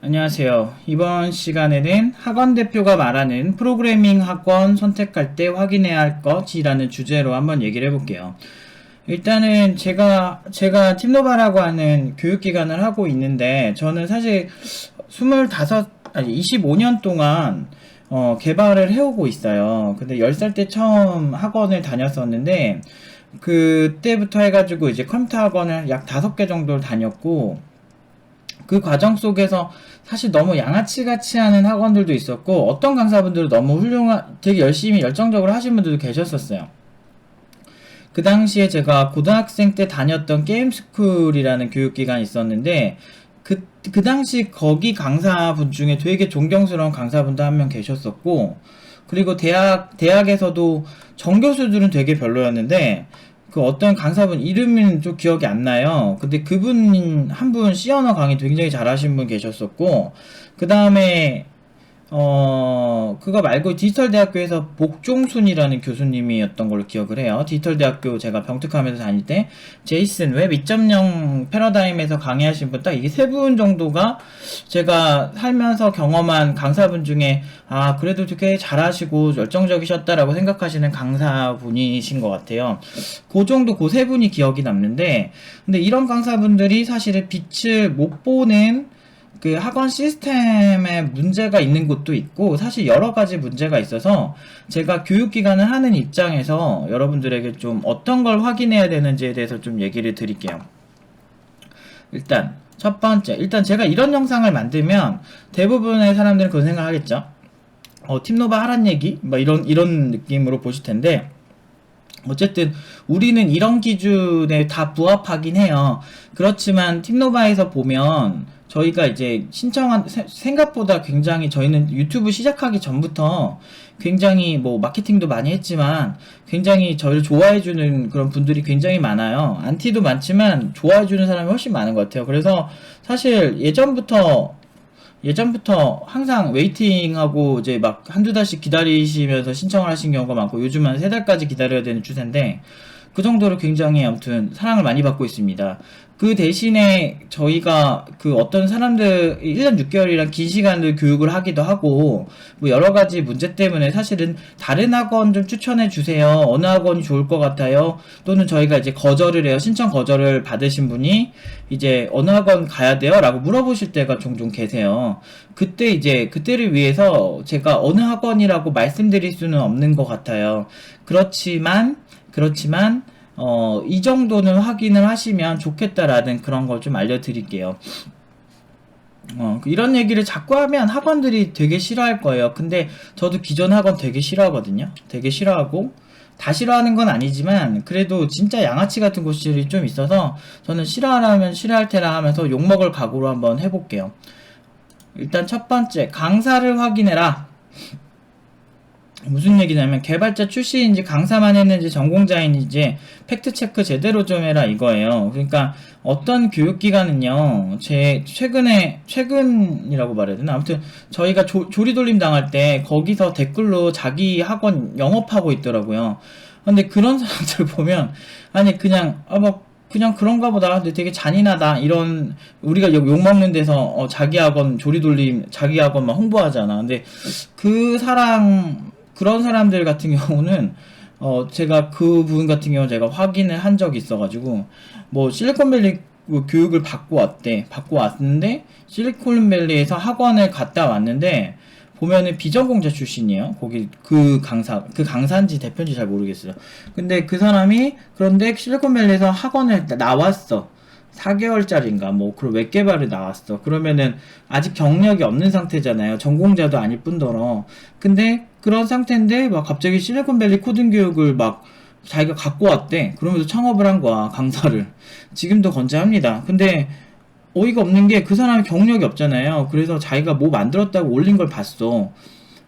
안녕하세요. 이번 시간에는 학원 대표가 말하는 프로그래밍 학원 선택할 때 확인해야 할 것이라는 주제로 한번 얘기를 해볼게요. 일단은 제가 팀노바라고 하는 교육기관을 하고 있는데, 저는 사실 25년 동안 개발을 해오고 있어요. 근데 10살 때 처음 학원을 다녔었는데, 그때부터 해가지고 이제 컴퓨터 학원을 약 5개 정도를 다녔고, 그 과정 속에서 사실 너무 양아치같이 하는 학원들도 있었고, 어떤 강사분들은 너무 되게 열심히 열정적으로 하신 분들도 계셨었어요. 그 당시에 제가 고등학생 때 다녔던 게임스쿨이라는 교육기관이 있었는데, 그 당시 거기 강사분 중에 되게 존경스러운 강사분도 한 명 계셨었고, 그리고 대학에서도 정교수들은 되게 별로였는데, 그 어떤 강사분 이름은 좀 기억이 안 나요. 근데 그분 한 분 C언어 강의 굉장히 잘하신 분 계셨었고, 그 다음에 그거 말고 디지털대학교에서 복종순이라는 교수님이었던 걸로 기억을 해요. 디지털대학교 제가 병특하면서 다닐 때, 제이슨 웹 2.0 패러다임에서 강의하신 분, 딱 이게 3분 정도가 제가 살면서 경험한 강사분 중에, 아, 그래도 되게 잘하시고 열정적이셨다라고 생각하시는 강사분이신 것 같아요. 그 정도, 그 3분이 기억이 남는데, 근데 이런 강사분들이 사실은 빛을 못 보는 그 학원 시스템에 문제가 있는 곳도 있고, 사실 여러 가지 문제가 있어서 제가 교육기관을 하는 입장에서 여러분들에게 좀 어떤 걸 확인해야 되는지에 대해서 좀 얘기를 드릴게요. 일단 첫 번째, 일단 제가 이런 영상을 만들면 대부분의 사람들은 그런 생각을 하겠죠. 팀노바 하란 얘기? 뭐 이런 느낌으로 보실 텐데, 어쨌든 우리는 이런 기준에 다 부합하긴 해요. 그렇지만 팀노바에서 보면 저희가 이제 생각보다 굉장히, 저희는 유튜브 시작하기 전부터 굉장히 뭐 마케팅도 많이 했지만 굉장히 저희를 좋아해주는 그런 분들이 굉장히 많아요. 안티도 많지만 좋아해주는 사람이 훨씬 많은 것 같아요. 그래서 사실 예전부터 항상 웨이팅하고 이제 막 한두 달씩 기다리시면서 신청을 하신 경우가 많고, 요즘은 3달까지 기다려야 되는 추세인데, 그 정도로 굉장히 아무튼 사랑을 많이 받고 있습니다. 그 대신에 저희가 그 어떤 사람들 1년 6개월이란 긴 시간을 교육을 하기도 하고, 뭐 여러 가지 문제 때문에 사실은 다른 학원 좀 추천해 주세요. 어느 학원이 좋을 것 같아요. 또는 저희가 이제 거절을 해요. 신청 거절을 받으신 분이 이제 어느 학원 가야 돼요? 라고 물어보실 때가 종종 계세요. 그때를 위해서 제가 어느 학원이라고 말씀드릴 수는 없는 것 같아요. 그렇지만 이 정도는 확인을 하시면 좋겠다라는 그런 걸 좀 알려드릴게요. 이런 얘기를 자꾸 하면 학원들이 되게 싫어할 거예요. 근데 저도 기존 학원 되게 싫어하거든요. 되게 싫어하고, 다 싫어하는 건 아니지만 그래도 진짜 양아치 같은 곳이 좀 있어서 저는 싫어하라면 싫어할 테라 하면서 욕먹을 각오로 한번 해볼게요. 일단 첫 번째, 강사를 확인해라. 무슨 얘기냐면, 개발자 출신인지 강사만 했는지 전공자인지 팩트체크 제대로 좀 해라 이거예요. 그러니까 어떤 교육기관은요, 최근이라고 말해야 되나? 아무튼 저희가 조리돌림 당할 때 거기서 댓글로 자기 학원 영업하고 있더라고요. 근데 그런 사람들 보면, 아니 그냥 그런가 보다. 근데 되게 잔인하다. 이런, 우리가 욕먹는 데서 자기 학원 조리돌림, 자기 학원만 홍보하잖아. 근데 그런 사람들 같은 경우는 제가 그분 같은 경우 제가 확인을 한 적이 있어가지고, 뭐 실리콘밸리 교육을 받고 왔는데 실리콘밸리에서 학원을 갔다 왔는데 보면은 비전공자 출신이에요. 거기 그 강사인지 대표인지 잘 모르겠어요. 근데 그 사람이, 그런데 실리콘밸리에서 학원을 나왔어. 4개월짜리인가 뭐 그런 웹 개발을 나왔어. 그러면은 아직 경력이 없는 상태잖아요. 전공자도 아닐 뿐더러. 근데 그런 상태인데 막 갑자기 실리콘밸리 코딩 교육을 막 자기가 갖고 왔대. 그러면서 창업을 한 거야, 강사를. 지금도 건재합니다. 근데 어이가 없는 게, 그 사람이 경력이 없잖아요. 그래서 자기가 뭐 만들었다고 올린 걸 봤어.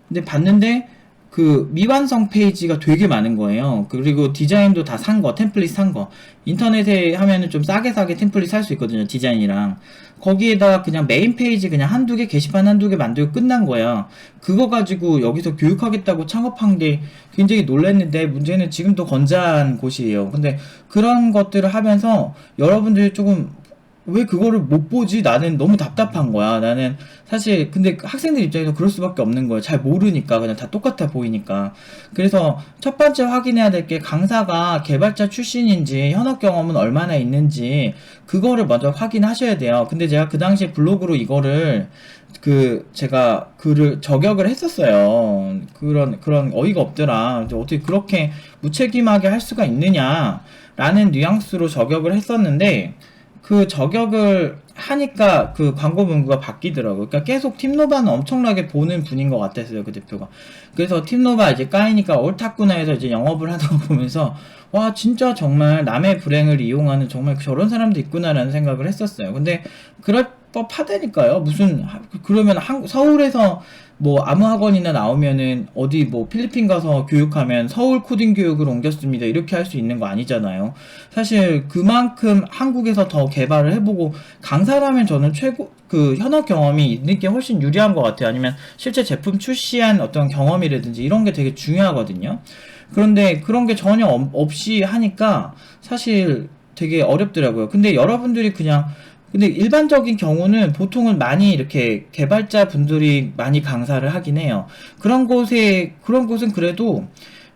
근데 봤는데 그 미완성 페이지가 되게 많은 거예요. 그리고 디자인도 다 산 거, 템플릿 산 거. 인터넷에 하면은 좀 싸게 템플릿 살 수 있거든요, 디자인이랑. 거기에다가 그냥 메인 페이지 그냥 게시판 한두 개 만들고 끝난 거야. 그거 가지고 여기서 교육하겠다고 창업한 게 굉장히 놀랐는데, 문제는 지금도 건재한 곳이에요. 근데 그런 것들을 하면서 여러분들이 조금 왜 그거를 못 보지? 나는 너무 답답한 거야. 나는 사실 근데 학생들 입장에서 그럴 수밖에 없는 거예요. 잘 모르니까 그냥 다 똑같아 보이니까. 그래서 첫 번째 확인해야 될 게 강사가 개발자 출신인지 현업 경험은 얼마나 있는지 그거를 먼저 확인하셔야 돼요. 근데 제가 그 당시에 블로그로 이거를 제가 글을 저격을 했었어요. 그런 어이가 없더라. 이제 어떻게 그렇게 무책임하게 할 수가 있느냐라는 뉘앙스로 저격을 했었는데 그 저격을 하니까 그 광고 문구가 바뀌더라고요. 그러니까 계속 팀노바는 엄청나게 보는 분인 것 같았어요, 그 대표가. 그래서 팀노바 이제 까이니까 옳았구나 해서 이제 영업을 하다 보면서 와, 진짜 정말 남의 불행을 이용하는 정말 저런 사람도 있구나라는 생각을 했었어요. 근데 그럴 법하다니까요. 그러면 서울에서 뭐 아무 학원이나 나오면은 어디 뭐 필리핀 가서 교육하면 서울 코딩 교육을 옮겼습니다. 이렇게 할 수 있는 거 아니잖아요. 사실 그만큼 한국에서 더 개발을 해보고 강사라면 저는 현업 경험이 있는 게 훨씬 유리한 것 같아요. 아니면 실제 제품 출시한 어떤 경험이라든지 이런 게 되게 중요하거든요. 그런데 그런 게 전혀 없이 하니까 사실 되게 어렵더라고요. 근데 일반적인 경우는 보통은 많이 이렇게 개발자 분들이 많이 강사를 하긴 해요. 그런 곳은 그래도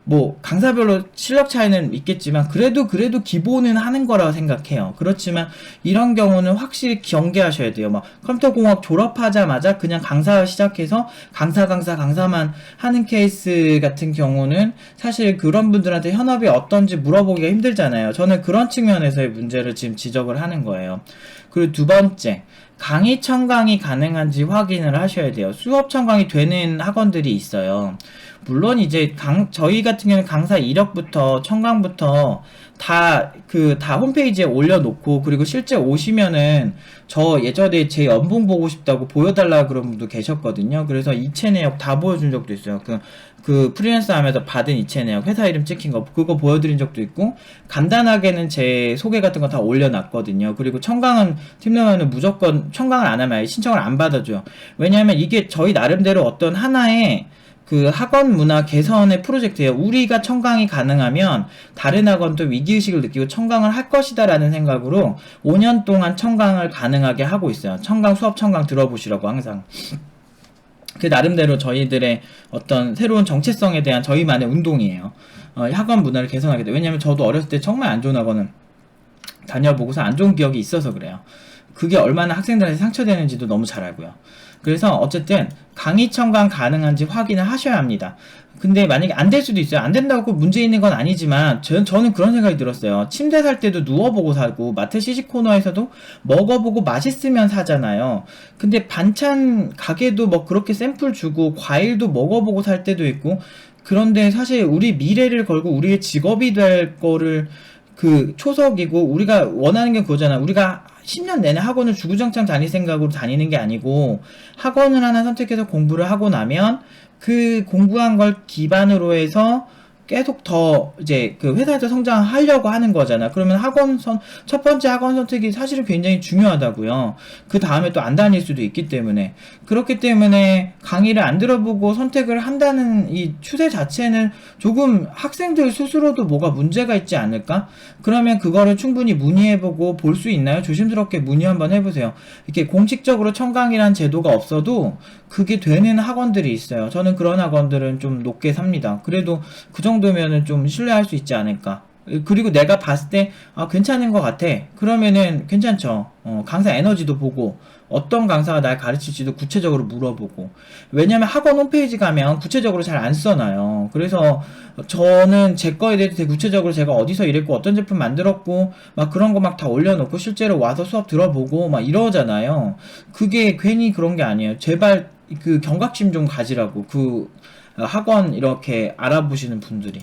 뭐 강사별로 실력 차이는 있겠지만 그래도 기본은 하는 거라고 생각해요. 그렇지만 이런 경우는 확실히 경계하셔야 돼요. 막 컴퓨터공학 졸업하자마자 그냥 강사 시작해서 강사만 하는 케이스 같은 경우는 사실 그런 분들한테 현업이 어떤지 물어보기가 힘들잖아요. 저는 그런 측면에서의 문제를 지금 지적을 하는 거예요. 그리고 두 번째, 강의 청강이 가능한지 확인을 하셔야 돼요. 수업 청강이 되는 학원들이 있어요. 물론 이제 저희 같은 경우는 강사 이력부터 청강부터 다 홈페이지에 올려놓고, 그리고 실제 오시면은 저 예전에 제 연봉 보고 싶다고 보여달라 그런 분도 계셨거든요. 그래서 이체 내역 다 보여준 적도 있어요. 프리랜서 하면서 받은 이체 내역, 회사 이름 찍힌 거, 그거 보여드린 적도 있고, 간단하게는 제 소개 같은 거 다 올려놨거든요. 그리고 청강은, 팀장은 무조건 청강을 안 하면 신청을 안 받아줘요. 왜냐하면 이게 저희 나름대로 어떤 하나의 학원 문화 개선의 프로젝트예요. 우리가 청강이 가능하면 다른 학원도 위기의식을 느끼고 청강을 할 것이다 라는 생각으로 5년 동안 청강을 가능하게 하고 있어요. 수업 청강 들어보시라고 항상. 그 나름대로 저희들의 어떤 새로운 정체성에 대한 저희만의 운동이에요. 학원 문화를 개선하게 돼요. 왜냐면 저도 어렸을 때 정말 안 좋은 학원을 다녀보고서 안 좋은 기억이 있어서 그래요. 그게 얼마나 학생들한테 상처되는지도 너무 잘 알고요. 그래서 어쨌든 강의 청강 가능한지 확인을 하셔야 합니다. 근데 만약에 안 될 수도 있어요. 안 된다고 문제 있는 건 아니지만 저는 그런 생각이 들었어요. 침대 살 때도 누워보고 사고, 마트 시식 코너에서도 먹어보고 맛있으면 사잖아요. 근데 반찬 가게도 뭐 그렇게 샘플 주고 과일도 먹어보고 살 때도 있고, 그런데 사실 우리 미래를 걸고 우리의 직업이 될 거를 초석이고, 우리가 원하는 게 그거잖아. 우리가 10년 내내 학원을 주구장창 다닐 생각으로 다니는 게 아니고, 학원을 하나 선택해서 공부를 하고 나면 그 공부한 걸 기반으로 해서 계속 더 이제 회사에서 성장하려고 하는 거잖아. 그러면 첫 번째 학원 선택이 사실은 굉장히 중요하다고요. 그 다음에 또 안 다닐 수도 있기 때문에. 그렇기 때문에 강의를 안 들어보고 선택을 한다는 이 추세 자체는 조금 학생들 스스로도 뭐가 문제가 있지 않을까? 그러면 그거를 충분히 문의해보고 볼 수 있나요? 조심스럽게 문의 한번 해보세요. 이렇게 공식적으로 청강이란 제도가 없어도 그게 되는 학원들이 있어요. 저는 그런 학원들은 좀 높게 삽니다. 그래도 그 정도면은 좀 신뢰할 수 있지 않을까. 그리고 내가 봤을 때 괜찮은 것 같아. 그러면은 괜찮죠. 강사 에너지도 보고 어떤 강사가 날 가르칠지도 구체적으로 물어보고. 왜냐면 학원 홈페이지 가면 구체적으로 잘 안 써놔요. 그래서 저는 제 거에 대해서 되게 구체적으로 제가 어디서 일했고 어떤 제품 만들었고 막 그런 거 막 다 올려놓고 실제로 와서 수업 들어보고 막 이러잖아요. 그게 괜히 그런 게 아니에요. 제발 경각심 좀 가지라고, 학원 이렇게 알아보시는 분들이.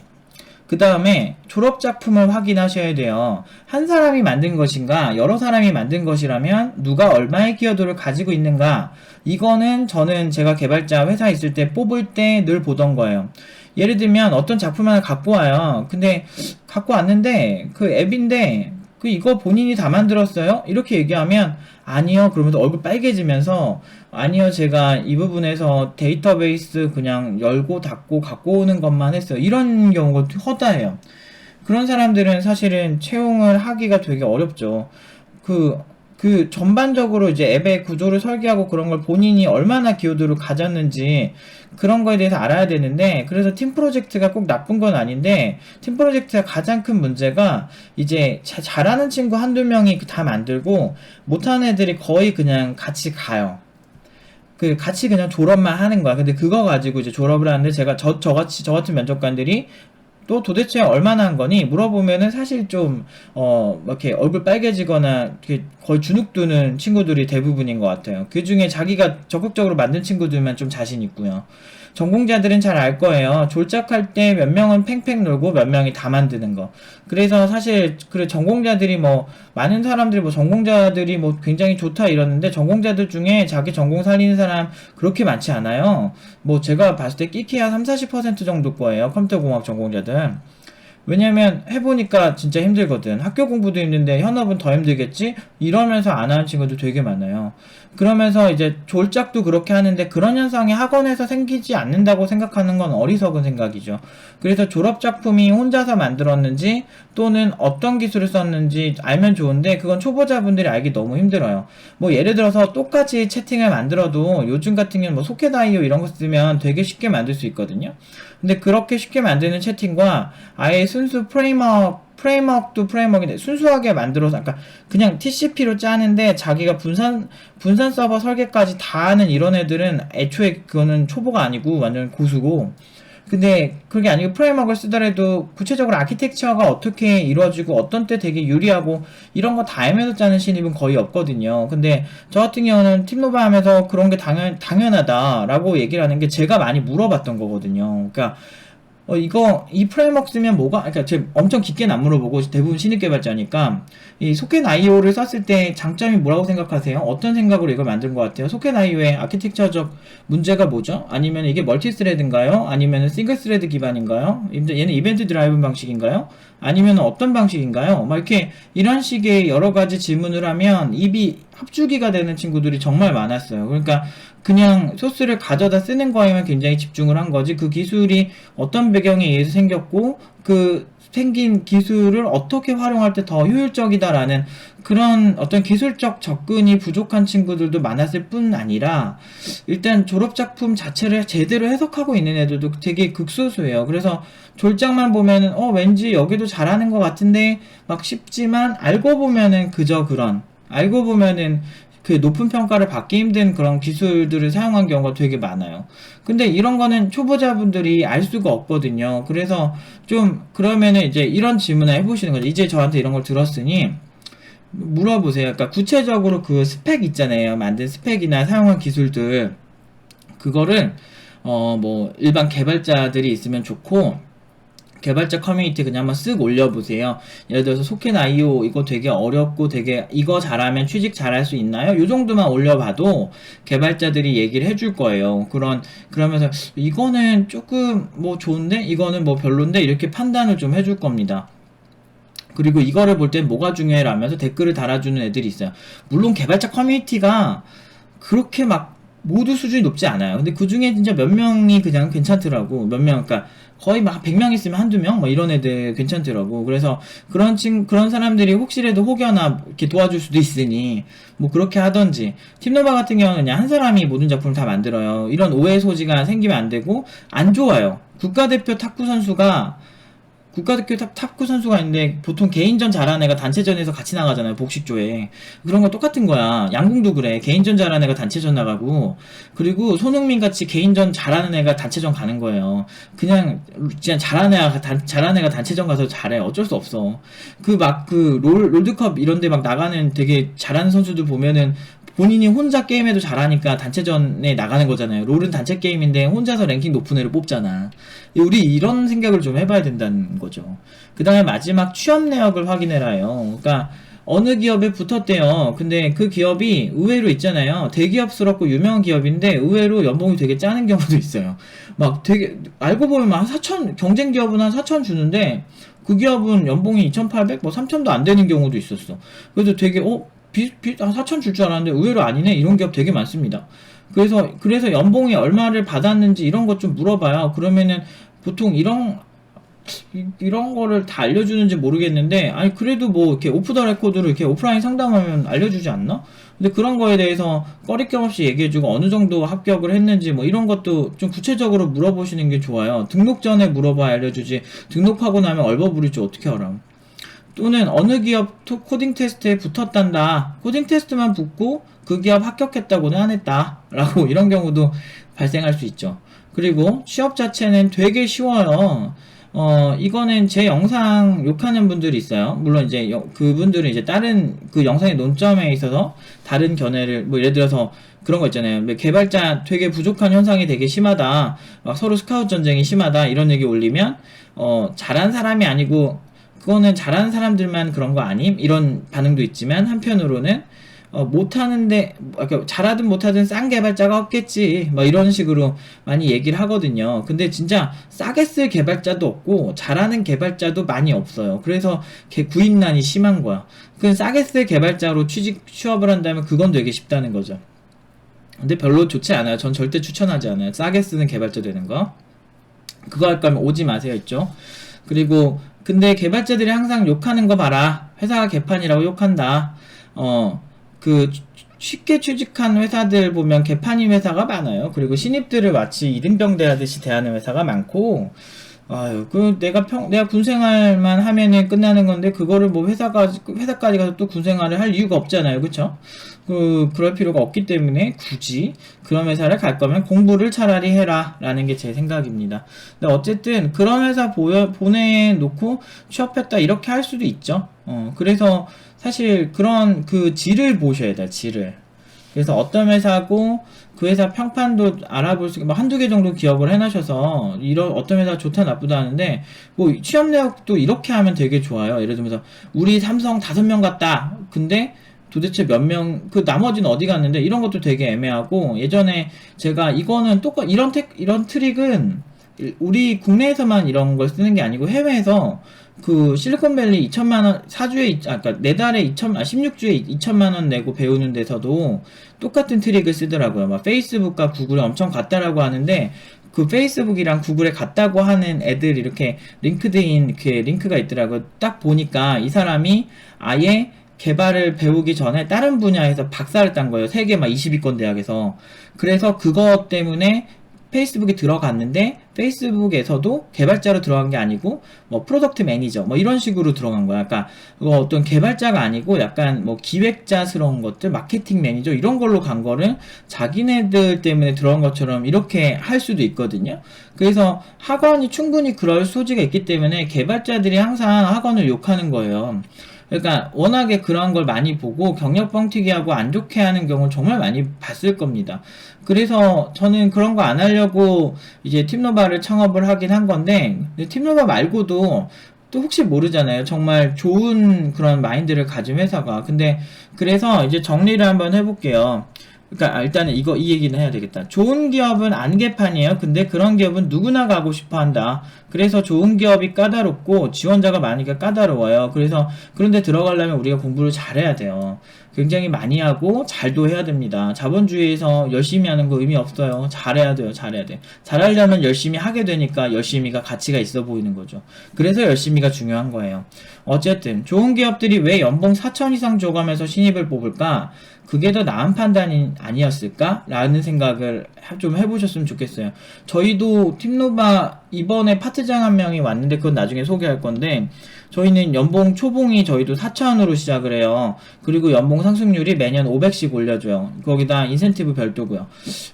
그 다음에 졸업작품을 확인하셔야 돼요. 한 사람이 만든 것인가, 여러 사람이 만든 것이라면 누가 얼마의 기여도를 가지고 있는가, 이거는 제가 개발자 회사에 있을 때 뽑을 때 늘 보던 거예요. 예를 들면 어떤 작품 하나 갖고 와요. 근데 갖고 왔는데 앱인데 이거 본인이 다 만들었어요? 이렇게 얘기하면 아니요. 그러면서 얼굴 빨개지면서 아니요. 제가 이 부분에서 데이터베이스 그냥 열고 닫고 갖고 오는 것만 했어요. 이런 경우가 허다해요. 그런 사람들은 사실은 채용을 하기가 되게 어렵죠. 그 전반적으로 이제 앱의 구조를 설계하고 그런 걸 본인이 얼마나 기여도를 가졌는지 그런 거에 대해서 알아야 되는데, 그래서 팀 프로젝트가 꼭 나쁜 건 아닌데, 팀 프로젝트가 가장 큰 문제가 이제 잘하는 친구 한두 명이 다 만들고 못하는 애들이 거의 그냥 같이 가요. 그 같이 그냥 졸업만 하는 거야. 근데 그거 가지고 이제 졸업을 하는데, 제가 저 같은 면접관들이 또 도대체 얼마나 한 거니? 물어보면은 사실 좀, 이렇게 얼굴 빨개지거나 이렇게 거의 주눅 드는 친구들이 대부분인 것 같아요. 그 중에 자기가 적극적으로 만든 친구들만 좀 자신 있고요. 전공자들은 잘 알 거예요. 졸작할 때 몇 명은 팽팽 놀고 몇 명이 다 만드는 거. 그래서 사실 그 전공자들이 뭐 많은 사람들이 뭐 전공자들이 뭐 굉장히 좋다 이러는데, 전공자들 중에 자기 전공 살리는 사람 그렇게 많지 않아요. 뭐 제가 봤을 때 끼케야 3-40% 정도 거예요. 컴퓨터공학 전공자들. 왜냐면 해보니까 진짜 힘들거든. 학교 공부도 힘든데 현업은 더 힘들겠지? 이러면서 안 하는 친구도 되게 많아요. 그러면서 이제 졸작도 그렇게 하는데, 그런 현상이 학원에서 생기지 않는다고 생각하는 건 어리석은 생각이죠. 그래서 졸업작품이 혼자서 만들었는지 또는 어떤 기술을 썼는지 알면 좋은데, 그건 초보자분들이 알기 너무 힘들어요. 뭐 예를 들어서 똑같이 채팅을 만들어도 요즘 같은 경우는 뭐 소켓IO 이런 거 쓰면 되게 쉽게 만들 수 있거든요. 근데 그렇게 쉽게 만드는 채팅과 아예 순수 프레임워크도 프레임워크인데 순수하게 만들어서, 그러니까 그냥 TCP로 짜는데 자기가 분산 서버 설계까지 다 하는 이런 애들은 애초에 그거는 초보가 아니고 완전 고수고, 근데 그게 아니고 프레임워크를 쓰더라도 구체적으로 아키텍처가 어떻게 이루어지고 어떤 때 되게 유리하고 이런 거 다 알면서 짜는 신입은 거의 없거든요. 근데 저 같은 경우는 팀노바 하면서 그런 게 당연하다라고 얘기를 하는 게 제가 많이 물어봤던 거거든요. 그러니까 이 프레임워크 쓰면 그러니까 제가 엄청 깊게는 안 물어보고, 대부분 신입 개발자니까, 이 소켓IO를 썼을 때 장점이 뭐라고 생각하세요? 어떤 생각으로 이걸 만든 것 같아요? 소켓IO의 아키텍처적 문제가 뭐죠? 아니면 이게 멀티스레드인가요? 아니면 싱글스레드 기반인가요? 얘는 이벤트 드라이브 방식인가요? 아니면 어떤 방식인가요? 막 이렇게 이런 식의 여러 가지 질문을 하면 입이 합주기가 되는 친구들이 정말 많았어요. 그러니까 그냥 소스를 가져다 쓰는 거에만 굉장히 집중을 한 거지, 그 기술이 어떤 배경에 의해서 생겼고 그 생긴 기술을 어떻게 활용할 때 더 효율적이다라는 그런 어떤 기술적 접근이 부족한 친구들도 많았을 뿐 아니라, 일단 졸업작품 자체를 제대로 해석하고 있는 애들도 되게 극소수예요. 그래서 졸작만 보면은 왠지 여기도 잘하는 것 같은데 막 싶지만, 알고 보면은 알고 보면은 그 높은 평가를 받기 힘든 그런 기술들을 사용한 경우가 되게 많아요. 근데 이런 거는 초보자분들이 알 수가 없거든요. 그래서 좀 그러면은 이제 이런 질문을 해보시는 거죠. 이제 저한테 이런 걸 들었으니 물어보세요. 그러니까 구체적으로 그 스펙 있잖아요. 만든 스펙이나 사용한 기술들, 그거를 뭐 일반 개발자들이 있으면 좋고, 개발자 커뮤니티 그냥 한번 쓱 올려보세요. 예를 들어서 소켓IO 이거 되게 어렵고 되게 이거 잘하면 취직 잘할 수 있나요? 요 정도만 올려봐도 개발자들이 얘기를 해줄 거예요. 그러면서 이거는 조금 뭐 좋은데 이거는 뭐 별론데 이렇게 판단을 좀 해줄 겁니다. 그리고 이거를 볼 땐 뭐가 중요해라면서 댓글을 달아주는 애들이 있어요. 물론 개발자 커뮤니티가 그렇게 막 모두 수준이 높지 않아요. 근데 그 중에 진짜 몇 명이 그냥 괜찮더라고. 그러니까 거의 막 100명 있으면 한두 명? 뭐 이런 애들 괜찮더라고. 그래서 그런 사람들이 혹시라도 혹여나 이렇게 도와줄 수도 있으니, 뭐 그렇게 하던지. 팀노바 같은 경우는 그냥 한 사람이 모든 작품을 다 만들어요. 이런 오해 소지가 생기면 안 되고, 안 좋아요. 국가대표 탁구 선수가 있는데 보통 개인전 잘하는 애가 단체전에서 같이 나가잖아요. 복식조에. 그런 거 똑같은 거야. 양궁도 그래. 개인전 잘하는 애가 단체전 나가고, 그리고 손흥민 같이 개인전 잘하는 애가 단체전 가는 거예요. 그냥 잘하는 애가 단체전 가서 잘해. 어쩔 수 없어. 롤드컵 이런 데 막 나가는 되게 잘하는 선수들 보면은 본인이 혼자 게임해도 잘하니까 단체전에 나가는 거잖아요. 롤은 단체 게임인데 혼자서 랭킹 높은 애를 뽑잖아. 우리 이런 생각을 좀 해봐야 된다는 거죠. 그 다음에 마지막 취업 내역을 확인해라요. 그러니까 어느 기업에 붙었대요. 근데 그 기업이 의외로 있잖아요. 대기업스럽고 유명한 기업인데 의외로 연봉이 되게 짜는 경우도 있어요. 막 되게 알고 보면 한 4천, 경쟁 기업은 한 4천 주는데 그 기업은 연봉이 2,800, 뭐 3천도 안 되는 경우도 있었어. 그래서 되게 한 4천 줄 줄 알았는데 의외로 아니네? 이런 기업 되게 많습니다. 그래서 연봉이 얼마를 받았는지 이런 것 좀 물어봐요. 그러면은 보통 이런 이런 거를 다 알려주는지 모르겠는데, 아니, 그래도 뭐, 이렇게 오프 더 레코드로 이렇게 오프라인 상담하면 알려주지 않나? 근데 그런 거에 대해서 꺼리낌 없이 얘기해주고 어느 정도 합격을 했는지 뭐 이런 것도 좀 구체적으로 물어보시는 게 좋아요. 등록 전에 물어봐야 알려주지, 등록하고 나면 얼버무리지 어떻게 알아? 또는 어느 기업 코딩 테스트에 붙었단다. 코딩 테스트만 붙고 그 기업 합격했다고는 안 했다. 라고 이런 경우도 발생할 수 있죠. 그리고 취업 자체는 되게 쉬워요. 이거는 제 영상 욕하는 분들이 있어요. 물론 이제 그분들은 이제 다른 그 영상의 논점에 있어서 다른 견해를, 뭐 예를 들어서 그런 거 있잖아요. 뭐 개발자 되게 부족한 현상이 되게 심하다. 막 서로 스카우트 전쟁이 심하다. 이런 얘기 올리면, 잘한 사람이 아니고, 그거는 잘하는 사람들만 그런 거 아님? 이런 반응도 있지만, 한편으로는 못하는데, 그러니까 잘하든 못하든 싼 개발자가 없겠지, 뭐 이런 식으로 많이 얘기를 하거든요. 근데 진짜 싸게 쓸 개발자도 없고 잘하는 개발자도 많이 없어요. 그래서 구인난이 심한 거야. 그 싸게 쓸 개발자로 취업을 한다면 그건 되게 쉽다는 거죠. 근데 별로 좋지 않아요. 전 절대 추천하지 않아요. 싸게 쓰는 개발자 되는 거. 그거 할 거면 오지 마세요, 있죠. 그리고 근데 개발자들이 항상 욕하는 거 봐라. 회사가 개판이라고 욕한다. 쉽게 취직한 회사들 보면 개판인 회사가 많아요. 그리고 신입들을 마치 이등병 대하듯이 대하는 회사가 많고, 아유, 내가 군 생활만 하면은 끝나는 건데, 그거를 뭐 회사까지 가서 또 군 생활을 할 이유가 없잖아요. 그쵸? 그럴 필요가 없기 때문에 굳이 그런 회사를 갈 거면 공부를 차라리 해라. 라는 게 제 생각입니다. 근데 어쨌든 그런 회사 보내놓고 취업했다 이렇게 할 수도 있죠. 그래서 사실 그런 질을 보셔야 돼요. 질을. 그래서 어떤 회사고 그 회사 평판도 알아볼 수, 뭐 한두 개 정도 기억을 해놔셔서 이런 어떤 회사가 좋다 나쁘다 하는데, 뭐 취업 내역도 이렇게 하면 되게 좋아요. 예를 들면서 우리 삼성 5명 갔다. 근데 도대체 몇 명, 나머지는 어디 갔는데, 이런 것도 되게 애매하고, 예전에 제가 이거는 이런 트릭은 우리 국내에서만 이런 걸 쓰는 게 아니고 해외에서 실리콘밸리 2천만원, 4달에 16주에 2천만원 내고 배우는 데서도 똑같은 트릭을 쓰더라고요. 막 페이스북과 구글에 엄청 같다라고 하는데, 페이스북이랑 구글에 같다고 하는 애들 이렇게 링크드인 이렇게 링크가 있더라고요. 딱 보니까 이 사람이 아예 개발을 배우기 전에 다른 분야에서 박사를 딴 거예요. 세계 막 20위권 대학에서. 그래서 그것 때문에 페이스북에 들어갔는데, 페이스북에서도 개발자로 들어간 게 아니고 뭐 프로덕트 매니저 뭐 이런 식으로 들어간 거야. 그러니까 어떤 개발자가 아니고 약간 뭐 기획자스러운 것들, 마케팅 매니저 이런 걸로 간 거를 자기네들 때문에 들어간 것처럼 이렇게 할 수도 있거든요. 그래서 학원이 충분히 그럴 소지가 있기 때문에 개발자들이 항상 학원을 욕하는 거예요. 그러니까 워낙에 그런 걸 많이 보고 경력 뻥튀기하고 안 좋게 하는 경우를 정말 많이 봤을 겁니다. 그래서 저는 그런 거 안 하려고 이제 팁노바를 창업을 하긴 한 건데, 팁노바 말고도 또 혹시 모르잖아요. 정말 좋은 그런 마인드를 가진 회사가. 근데 그래서 이제 정리를 한번 해볼게요. 그러니까 일단은 이 얘기는 해야 되겠다. 좋은 기업은 안 개판이에요. 근데 그런 기업은 누구나 가고 싶어 한다. 그래서 좋은 기업이 까다롭고 지원자가 많으니까 까다로워요. 그래서 그런데 들어가려면 우리가 공부를 잘해야 돼요. 굉장히 많이 하고 잘도 해야 됩니다. 자본주의에서 열심히 하는 거 의미 없어요. 잘해야 돼요. 잘해야 돼. 잘하려면 열심히 하게 되니까 열심히가 가치가 있어 보이는 거죠. 그래서 열심히가 중요한 거예요. 어쨌든 좋은 기업들이 왜 연봉 4천 이상 줘가면서 신입을 뽑을까? 그게 더 나은 판단이 아니었을까? 라는 생각을 좀 해보셨으면 좋겠어요. 저희도 팁노바 이번에 파트장 한 명이 왔는데 그건 나중에 소개할 건데, 저희는 연봉 초봉이 저희도 4천으로 시작을 해요. 그리고 연봉 상승률이 매년 500씩 올려줘요. 거기다 인센티브 별도고요.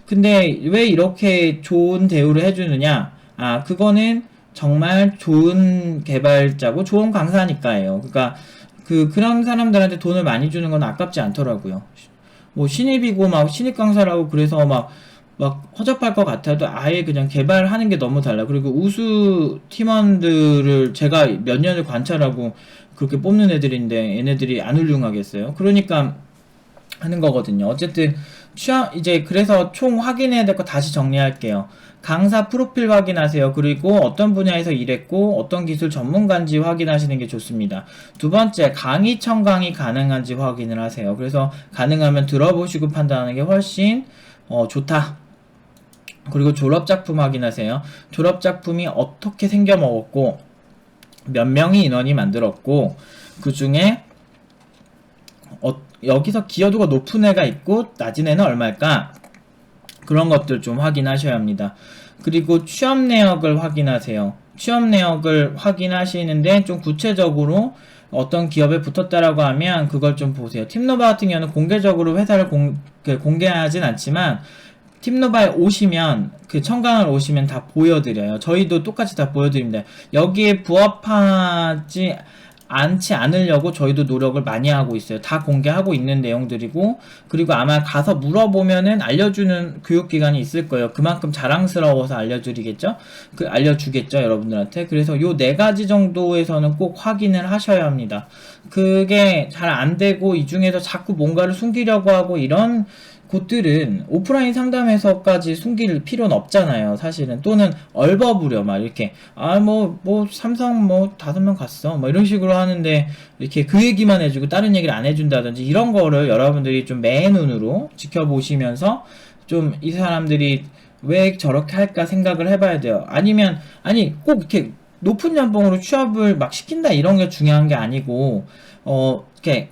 근데 왜 이렇게 좋은 대우를 해주느냐? 그거는 정말 좋은 개발자고 좋은 강사니까예요. 그러니까 그런 사람들한테 돈을 많이 주는 건 아깝지 않더라고요. 뭐 신입이고 막 신입 강사라고 그래서 막 허접할 것 같아도 아예 그냥 개발하는 게 너무 달라. 그리고 우수 팀원들을 제가 몇 년을 관찰하고 그렇게 뽑는 애들인데 얘네들이 안 훌륭하겠어요. 그러니까 하는 거거든요. 어쨌든 이제 그래서 총 확인해야 될 거 다시 정리할게요. 강사 프로필 확인하세요. 그리고 어떤 분야에서 일했고 어떤 기술 전문가인지 확인하시는 게 좋습니다. 두 번째, 강의 청강이 가능한지 확인을 하세요. 그래서 가능하면 들어보시고 판단하는 게 훨씬 좋다. 그리고 졸업작품 확인하세요. 졸업작품이 어떻게 생겨먹었고 몇 명의 인원이 만들었고, 그 중에 여기서 기여도가 높은 애가 있고 낮은 애는 얼마일까? 그런 것들 좀 확인하셔야 합니다. 그리고 취업 내역을 확인하세요. 취업 내역을 확인하시는데 좀 구체적으로 어떤 기업에 붙었다라고 하면 그걸 좀 보세요. 팀노바 같은 경우는 공개적으로 회사를 공개하진 않지만 팀노바에 오시면 그 청강을 오시면 다 보여드려요. 저희도 똑같이 다 보여드립니다. 여기에 부합하지 않지 않으려고 저희도 노력을 많이 하고 있어요. 다 공개하고 있는 내용들이고, 그리고 아마 가서 물어보면은 알려주는 교육기관이 있을 거예요. 그만큼 자랑스러워서 알려주겠죠, 여러분들한테. 그래서 요 4가지 정도에서는 꼭 확인을 하셔야 합니다. 그게 잘 안 되고 이 중에서 자꾸 뭔가를 숨기려고 하고 이런 곳들은 오프라인 상담에서까지 숨길 필요는 없잖아요, 사실은. 또는 얼버무려 막 이렇게 삼성 5명 갔어 이런 식으로 하는데, 이렇게 그 얘기만 해주고 다른 얘기를 안 해준다든지 이런 거를 여러분들이 좀 맨눈으로 지켜보시면서 좀 이 사람들이 왜 저렇게 할까 생각을 해봐야 돼요. 아니 꼭 이렇게 높은 연봉으로 취업을 막 시킨다 이런 게 중요한 게 아니고, 이렇게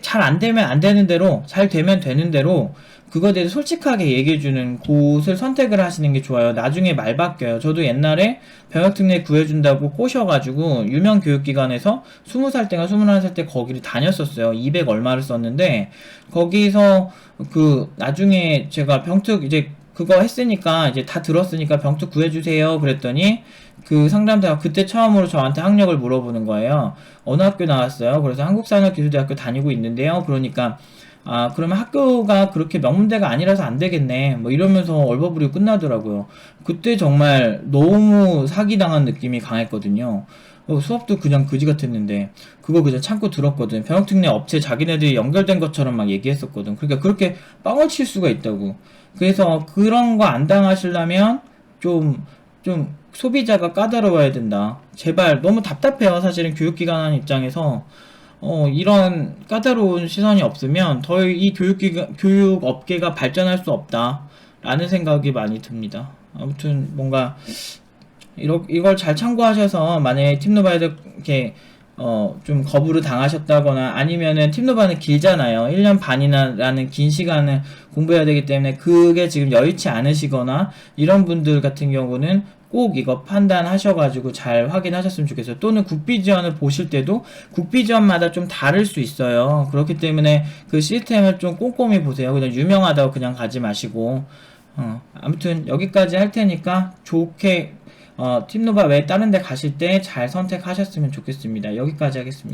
잘 안 되면 안 되는 대로, 잘 되면 되는 대로 그거에 대해서 솔직하게 얘기해주는 곳을 선택을 하시는 게 좋아요. 나중에 말 바뀌어요. 저도 옛날에 병역특례 구해준다고 꼬셔가지고 유명 교육기관에서 20살 때가 21살 때 거기를 다녔었어요. 200 얼마를 썼는데, 거기서 나중에 제가 병특 이제 그거 했으니까 이제 다 들었으니까 병특 구해주세요 그랬더니 그 상담사가 그때 처음으로 저한테 학력을 물어보는 거예요. 어느 학교 나왔어요? 그래서 한국산업기술대학교 다니고 있는데요. 그러니까 그러면 학교가 그렇게 명문대가 아니라서 안 되겠네 이러면서 얼버무리고 끝나더라고요. 그때 정말 너무 사기당한 느낌이 강했거든요. 수업도 그냥 그지 같았는데 그거 그냥 참고 들었거든. 병역특례 업체 자기네들이 연결된 것처럼 막 얘기했었거든. 그러니까 그렇게 빵을 칠 수가 있다고. 그래서 그런 거 안 당하시려면 좀 소비자가 까다로워야 된다. 제발. 너무 답답해요, 사실은. 교육기관 하는 입장에서 이런 까다로운 시선이 없으면 더 이 교육업계가 발전할 수 없다 라는 생각이 많이 듭니다. 아무튼 뭔가 이걸 잘 참고하셔서, 만약에 팀노바에도 이렇게 좀 거부를 당하셨다거나, 아니면은 팀노바는 길잖아요. 1년 반이나 라는 긴 시간을 공부해야 되기 때문에 그게 지금 여의치 않으시거나 이런 분들 같은 경우는 꼭 이거 판단하셔가지고 잘 확인하셨으면 좋겠어요. 또는 국비지원을 보실 때도 국비지원마다 좀 다를 수 있어요. 그렇기 때문에 그 시스템을 좀 꼼꼼히 보세요. 그냥 유명하다고 그냥 가지 마시고. 아무튼 여기까지 할 테니까 좋게 팀노바 외에 다른 데 가실 때 잘 선택하셨으면 좋겠습니다. 여기까지 하겠습니다.